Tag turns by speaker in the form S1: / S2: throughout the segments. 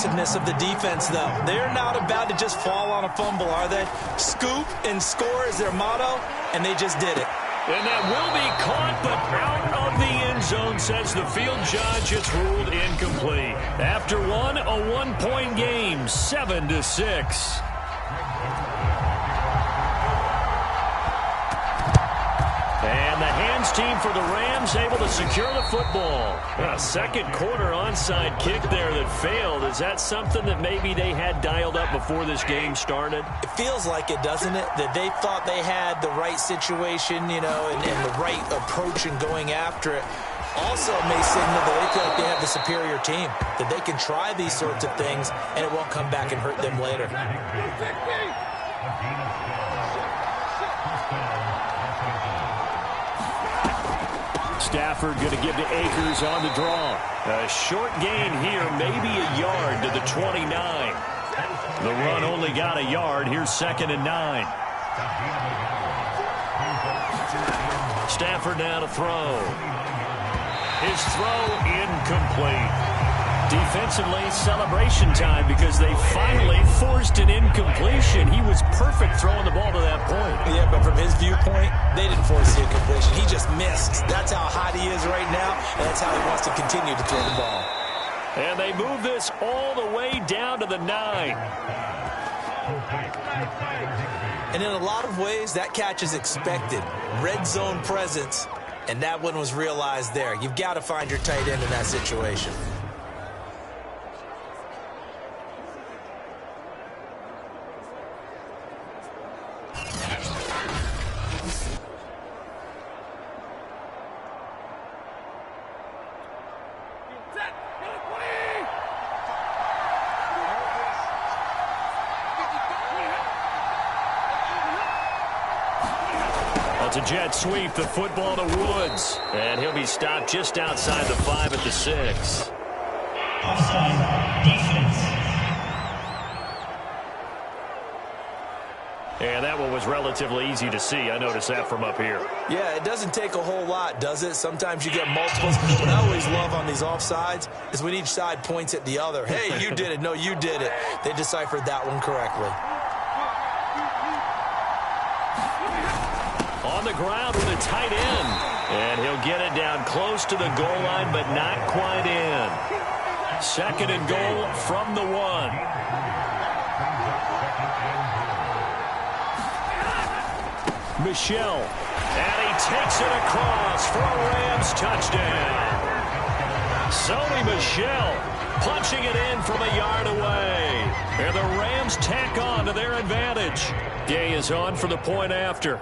S1: aggressiveness of the defense, though. They're not about to just fall on a fumble, are they? Scoop and score is their motto, and they just did it.
S2: And that will be caught, but out of the end zone, says the field judge. It's ruled incomplete. After one, a one-point game, 7-6. And the hands team for the Rams able to secure the football. A second quarter onside kick there that failed. Is that something that maybe they had dialed up before this game started?
S1: It feels like it, doesn't it? That they thought they had the right situation, you know, and the right approach in going after it. Also may signal that they feel like they have the superior team, that they can try these sorts of things and it won't come back and hurt them later.
S2: Stafford going to give to Akers on the draw. A short gain here, maybe a yard to the 29. The run only got a yard. Here's 2nd and 9. Stafford now to throw. His throw incomplete. Defensively, celebration time because they finally forced an incompletion. He was perfect throwing the ball to that point.
S1: Yeah, but from his viewpoint, they didn't force the incompletion. He just missed. That's how hot he is right now, and that's how he wants to continue to throw the ball.
S2: And they move this all the way down to the 9.
S1: And in a lot of ways, that catch is expected. Red zone presence, and that one was realized there. You've got to find your tight end in that situation.
S2: It's a jet sweep, the football to Woods. And he'll be stopped just outside the 5 at the 6.
S3: Offside defense.
S2: And that one was relatively easy to see. I noticed that from up here.
S1: Yeah, it doesn't take a whole lot, does it? Sometimes you get multiples. What I always love on these offsides is when each side points at the other. Hey, you did it. No, you did it. They deciphered that one correctly.
S2: On the ground with a tight end. And he'll get it down close to the goal line, but not quite in. 2nd and goal from the 1. Michel. And he takes it across for a Rams touchdown. Sony Michel punching it in from a yard away. And the Rams tack on to their advantage. Gay is on for the point after.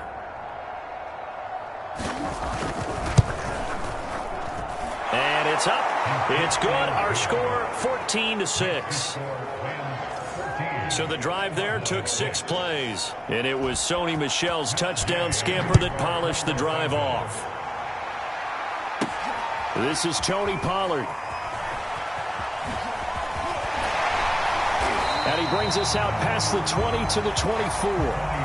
S2: And it's up. It's good. Our score, 14-6. So the drive there took 6 plays. And it was Sony Michel's touchdown scamper that polished the drive off. This is Tony Pollard. And he brings us out past the 20 to the 24.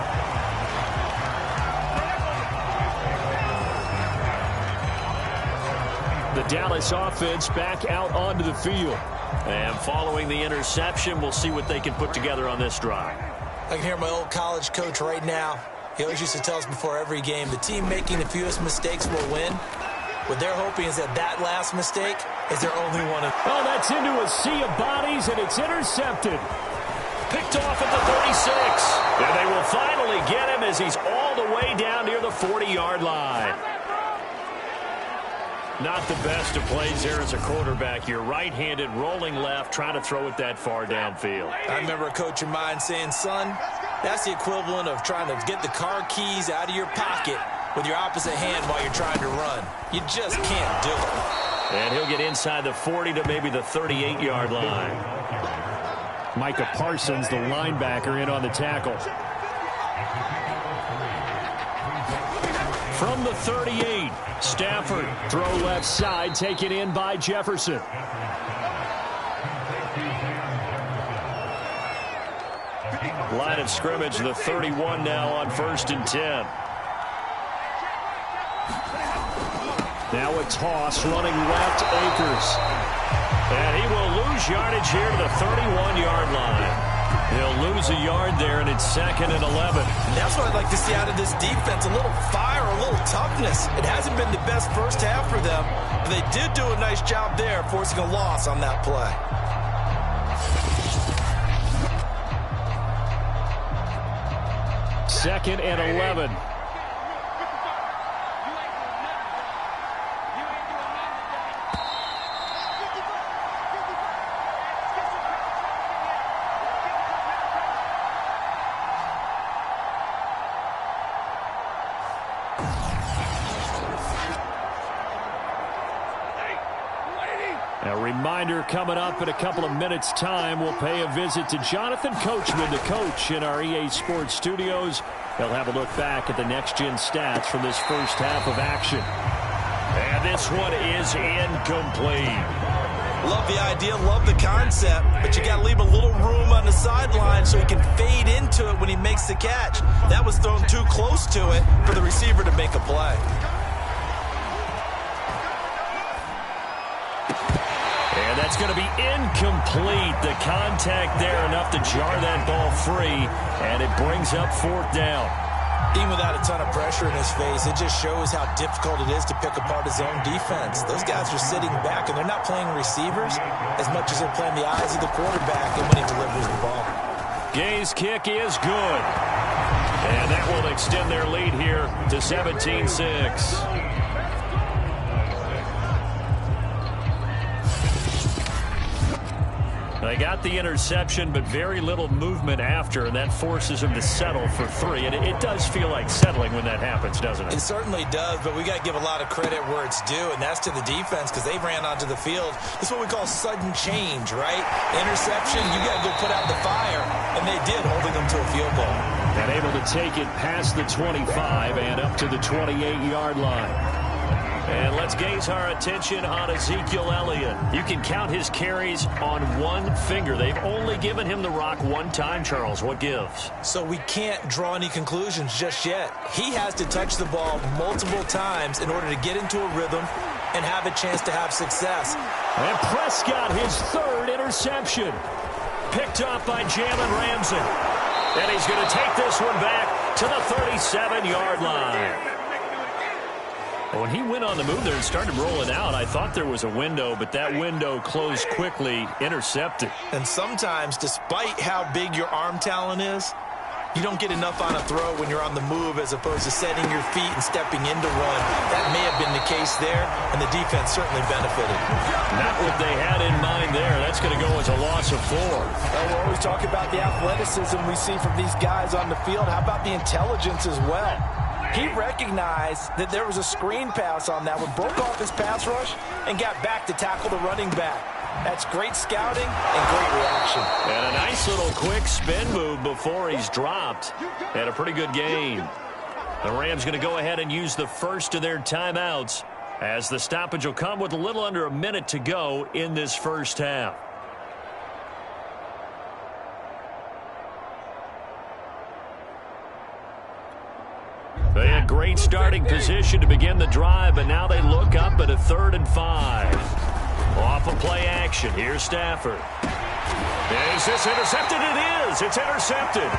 S2: The Dallas offense back out onto the field. And following the interception, we'll see what they can put together on this drive.
S1: I can hear my old college coach right now. He always used to tell us before every game, the team making the fewest mistakes will win. What they're hoping is that that last mistake is their only one.
S2: Oh, that's into a sea of bodies, and it's intercepted. Picked off at the 36. And they will finally get him as he's all the way down near the 40-yard line. Not the best of plays there as a quarterback. You're right-handed, rolling left, trying to throw it that far downfield.
S1: I remember a coach of mine saying, son, that's the equivalent of trying to get the car keys out of your pocket with your opposite hand while you're trying to run. You just can't do it.
S2: And he'll get inside the 40 to maybe the 38-yard line. Micah Parsons, the linebacker, in on the tackle. From the 38, Stafford, throw left side, taken in by Jefferson. Line of scrimmage, the 31 now on 1st and 10. Now a toss, running left, Akers. And he will lose yardage here to the 31-yard line. He'll lose a yard there, and it's 2nd and 11.
S1: And that's what I'd like to see out of this defense, a little fire, a little toughness. It hasn't been the best first half for them, but they did do a nice job there forcing a loss on that play.
S2: Second and 11. A reminder coming up in a couple of minutes' time. We'll pay a visit to Jonathan Coachman, the coach in our EA Sports studios. He'll have a look back at the next-gen stats from this first half of action. And this one is incomplete.
S1: Love the idea, love the concept, but you got to leave a little room on the sideline so he can fade into it when he makes the catch. That was thrown too close to it for the receiver to make a play.
S2: And that's going to be incomplete. The contact there enough to jar that ball free, and it brings up 4th down.
S1: Even without a ton of pressure in his face, it just shows how difficult it is to pick apart his own defense. Those guys are sitting back, and they're not playing receivers as much as they're playing the eyes of the quarterback and when he delivers the ball.
S2: Gay's kick is good. And that will extend their lead here to 17-6. They got the interception, but very little movement after, and that forces them to settle for 3. And it does feel like settling when that happens, doesn't it?
S1: It certainly does, but we got to give a lot of credit where it's due, and that's to the defense because they ran onto the field. This is what we call sudden change, right? Interception, you got to go put out the fire, and they did, holding them to a field goal.
S2: And able to take it past the 25 and up to the 28-yard line. And let's gaze our attention on Ezekiel Elliott. You can count his carries on one finger. They've only given him the rock one time, Charles. What gives?
S1: So we can't draw any conclusions just yet. He has to touch the ball multiple times in order to get into a rhythm and have a chance to have success.
S2: And Prescott, his 3rd interception. Picked up by Jalen Ramsey. And he's going to take this one back to the 37-yard line. When he went on the move there and started rolling out, I thought there was a window, but that window closed quickly, intercepted.
S1: And sometimes, despite how big your arm talent is, you don't get enough on a throw when you're on the move as opposed to setting your feet and stepping into one. That may have been the case there, and the defense certainly benefited.
S2: Not what they had in mind there. That's going to go as a loss of 4.
S1: Well, we're always talking about the athleticism we see from these guys on the field. How about the intelligence as well? He recognized that there was a screen pass on that one, broke off his pass rush, and got back to tackle the running back. That's great scouting and great reaction.
S2: And a nice little quick spin move before he's dropped. And a pretty good gain. The Rams going to go ahead and use the first of their timeouts as the stoppage will come with a little under a minute to go in this first half. They had great starting position to begin the drive, but now they look up at a 3rd and 5. Off of play action, here's Stafford. Is this intercepted? It is. It's intercepted.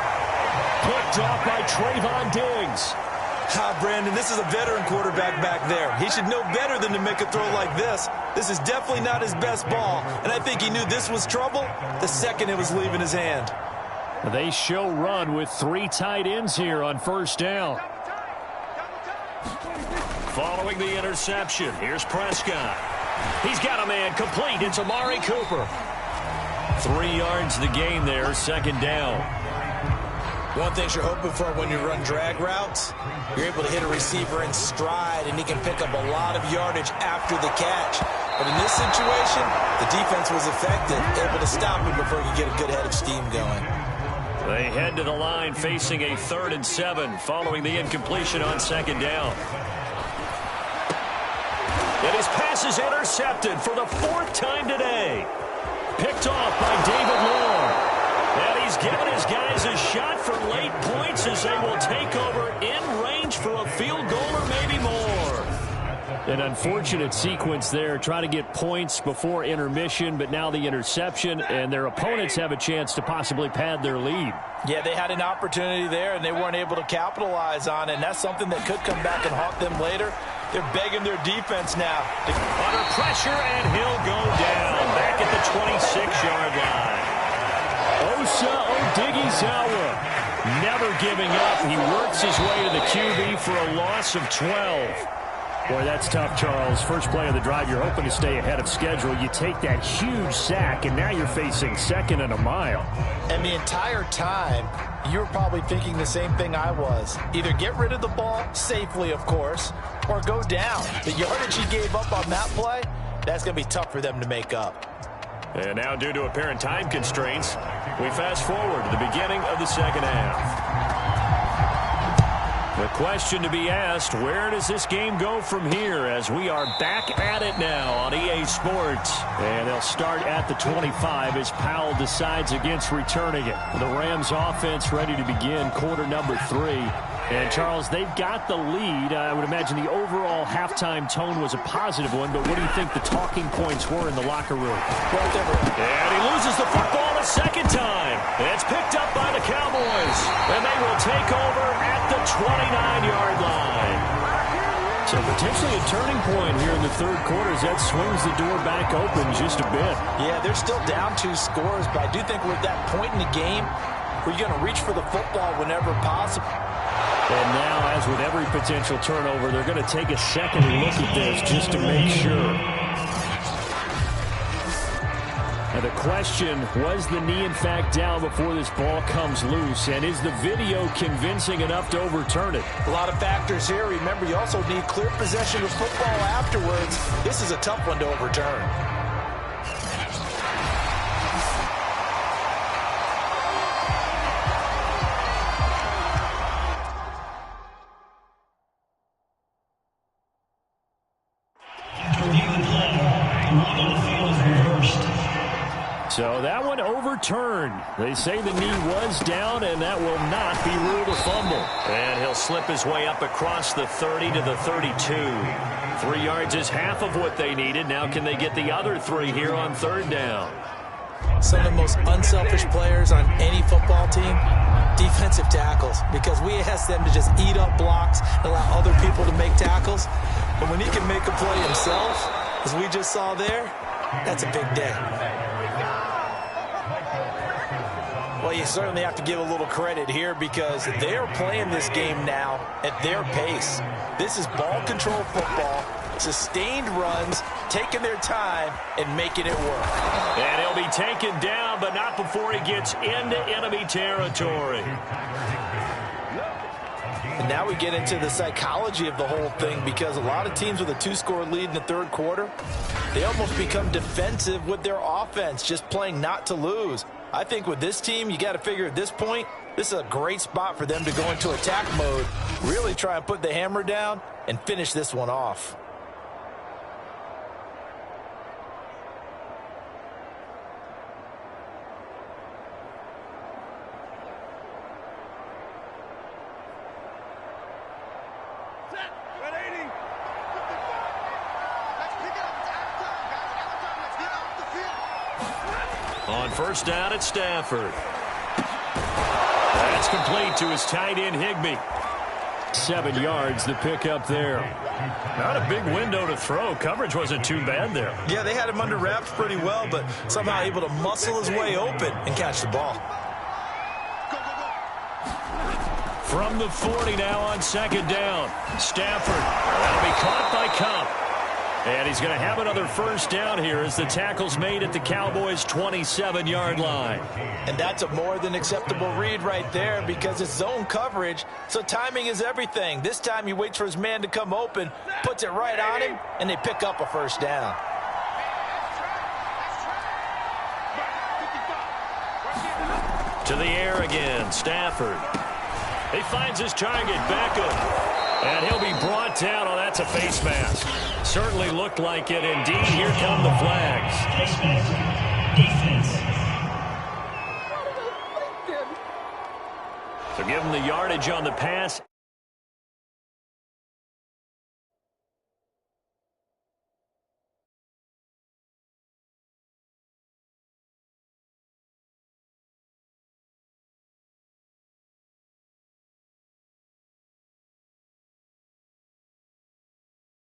S2: Picked off by Trayvon Diggs.
S1: Brandon, this is a veteran quarterback back there. He should know better than to make a throw like this. This is definitely not his best ball, and I think he knew this was trouble the second it was leaving his hand.
S2: They show run with 3 tight ends here on 1st down. Following the interception, here's Prescott. He's got a man complete. It's Amari Cooper. 3 yards the gain there, 2nd down.
S1: One thing you're hoping for when you run drag routes, you're able to hit a receiver in stride, and he can pick up a lot of yardage after the catch. But in this situation, the defense was effective, able to stop him before he could get a good head of steam going.
S2: They head to the line facing a 3rd and 7 following the incompletion on 2nd down. And his pass is intercepted for the 4th time today. Picked off by David Long. And he's given his guys a shot for late points as they will take over in range for a field goal or maybe more. An unfortunate sequence there, trying to get points before intermission, but now the interception, and their opponents have a chance to possibly pad their lead.
S1: Yeah, they had an opportunity there, and they weren't able to capitalize on it, and that's something that could come back and haunt them later. They're begging their defense now.
S2: Under pressure, and he'll go down back at the 26-yard line. Osa Odighizuwa never giving up. He works his way to the QB for a loss of 12. Boy, that's tough, Charles. First play of the drive, you're hoping to stay ahead of schedule. You take that huge sack, and now you're facing 2nd and a mile.
S1: And the entire time, you were probably thinking the same thing I was. Either get rid of the ball, safely, of course, or go down. The yardage he gave up on that play, that's going to be tough for them to make up.
S2: And now, due to apparent time constraints, we fast forward to the beginning of the second half. The question to be asked, where does this game go from here as we are back at it now on EA Sports? And they'll start at the 25 as Powell decides against returning it. The Rams offense ready to begin quarter number 3. And, Charles, they've got the lead. I would imagine the overall halftime tone was a positive one, but what do you think the talking points were in the locker room?
S3: And
S2: he loses the football a second time. It's picked up by the Cowboys, and they will take over at the 29-yard line. So potentially a turning point here in the third quarter as that swings the door back open just a bit.
S1: Yeah, they're still down 2 scores, but I do think we're at that point in the game where you're going to reach for the football whenever possible.
S2: And now, as with every potential turnover, they're going to take a second look at this just to make sure. And the question, was the knee in fact down before this ball comes loose? And is the video convincing enough to overturn it?
S1: A lot of factors here. Remember, you also need clear possession of football afterwards. This is a tough one to overturn.
S2: So that one overturned. They say the knee was down, and that will not be ruled a fumble. And he'll slip his way up across the 30 to the 32. 3 yards is half of what they needed. Now can they get the other 3 here on third down?
S1: Some of the most unselfish players on any football team, defensive tackles, because we ask them to just eat up blocks and allow other people to make tackles. But when he can make a play himself, as we just saw there, that's a big day. Well, you certainly have to give a little credit here because they're playing this game now at their pace. This is ball control football, sustained runs, taking their time and making it work.
S2: And he'll be taken down, but not before he gets into enemy territory.
S1: And now we get into the psychology of the whole thing because a lot of teams with a 2-score lead in the third quarter, they almost become defensive with their offense, just playing not to lose. I think with this team, you got to figure at this point, this is a great spot for them to go into attack mode, really try and put the hammer down and finish this one off.
S2: On first down at Stafford. That's complete to his tight end, Higbee. 7 yards, the pickup there. Not a big window to throw. Coverage wasn't too bad there.
S1: Yeah, they had him under wraps pretty well, but somehow able to muscle his way open and catch the ball.
S2: From the 40 now on second down. Stafford. That'll be caught by Kupp. And he's going to have another first down here as the tackle's made at the Cowboys' 27-yard line.
S1: And that's a more than acceptable read right there because it's zone coverage, so timing is everything. This time he waits for his man to come open, puts it right on him, and they pick up a first down.
S2: To the air again, Stafford. He finds his target, Beckham. And he'll be brought down. Oh, that's a face mask. Certainly looked like it. Indeed, here come the flags.
S3: Face mask. Defense.
S2: So give him the yardage on the pass.